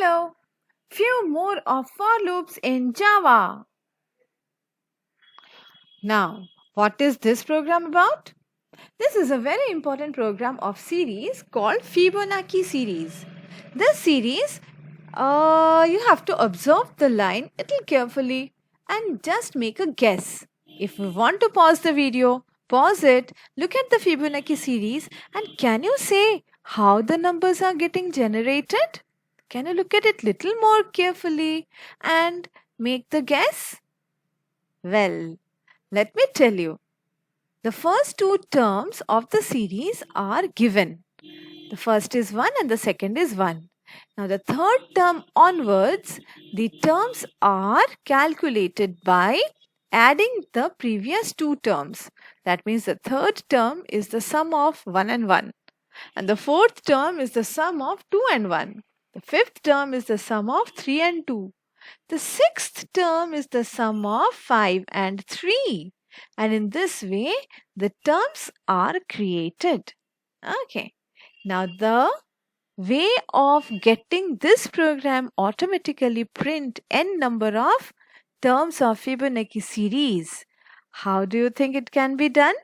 Hello! Few more of for loops in Java. Now, what is this program about? This is a very important program of series called Fibonacci series. This series, you have to observe the line a little carefully and just make a guess. If you want to pause the video, pause it, look at the Fibonacci series, and can you say how the numbers are getting generated? Can you look at it little more carefully and make the guess? Well, let me tell you. The first two terms of the series are given. The first is 1 and the second is 1. Now the third term onwards, the terms are calculated by adding the previous two terms. That means the third term is the sum of 1 and 1. And the fourth term is the sum of 2 and 1. The fifth term is the sum of 3 and 2. The sixth term is the sum of 5 and 3. And in this way, the terms are created. Okay. Now, the way of getting this program automatically print n number of terms of Fibonacci series. How do you think it can be done?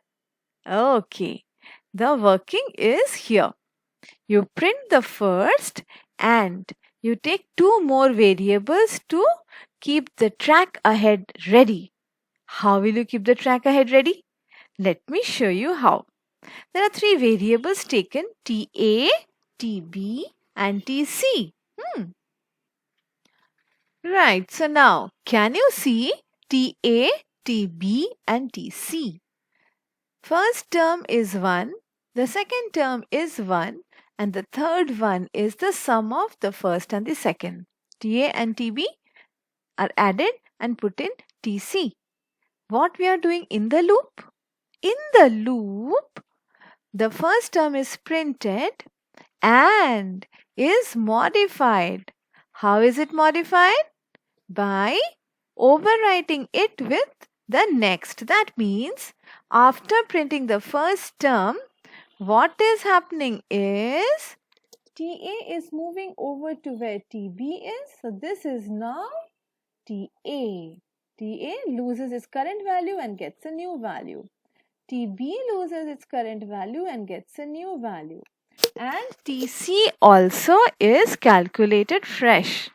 Okay. The working is here. You print the first and you take two more variables to keep the track ahead ready. How will you keep the track ahead ready? Let me show you how. There are three variables taken, TA, TB and TC. Right, so now can you see TA, TB and TC? First term is 1, the second term is 1 and the third one is the sum of the first and the second. TA and TB are added and put in TC. What we are doing in the loop? In the loop, the first term is printed and is modified. How is it modified? By overwriting it with the next. That means after printing the first term, what is happening is TA is moving over to where TB is. So this is now TA. TA loses its current value and gets a new value. TB loses its current value and gets a new value. And TC also is calculated fresh.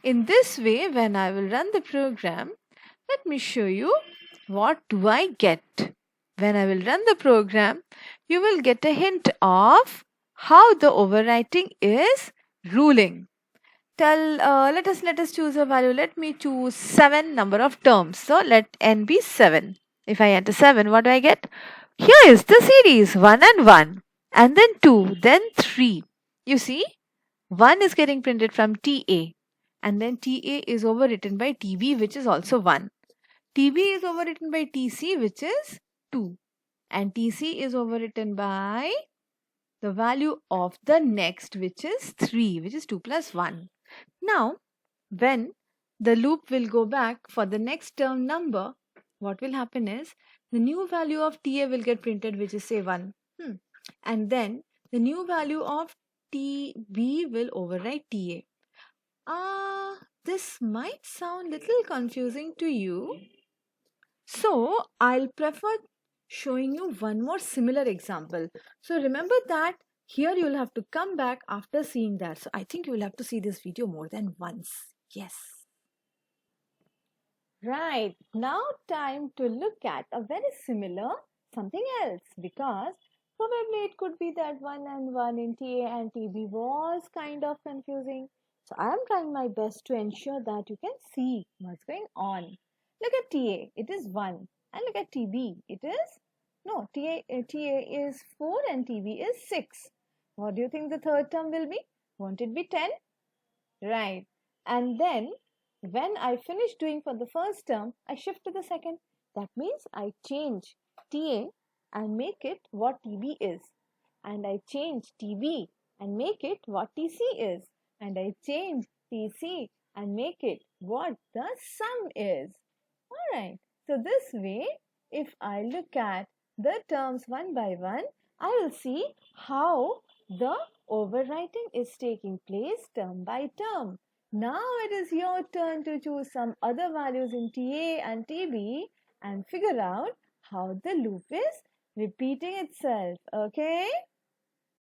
In this way, when I will run the program, let me show you what do I get. When I will run the program, you will get a hint of how the overwriting is ruling. Let us choose a value. Let me choose 7 number of terms. So let n be 7. If I enter 7, what do I get? Here is the series 1 and 1 and then 2, then 3. You see, 1 is getting printed from TA and then TA is overwritten by TB, which is also 1. TB is overwritten by TC, which is 2 and TC is overwritten by the value of the next, which is 3, which is 2 plus 1. Now, when the loop will go back for the next term number, what will happen is the new value of TA will get printed, which is say 1. And then the new value of TB will overwrite TA. This might sound little confusing to you. So, I'll prefer showing you one more similar example. So, remember that here you will have to come back after seeing that. So, I think you will have to see this video more than once. Yes. Right. Now, time to look at a very similar something else, because probably it could be that 1 and 1 in TA and TB was kind of confusing. So, I am trying my best to ensure that you can see what's going on. Look at TA, it is 1. And look at TB, it is, no, TA is 4 and TB is 6. What do you think the third term will be? Won't it be 10? Right. And then when I finish doing for the first term, I shift to the second. That means I change TA and make it what TB is. And I change TB and make it what TC is. And I change TC and make it what the sum is. Alright, so this way, if I look at the terms one by one, I will see how the Overwriting is taking place term by term. Now it is your turn to choose some other values in TA and TB and figure out how the loop is repeating itself. Okay?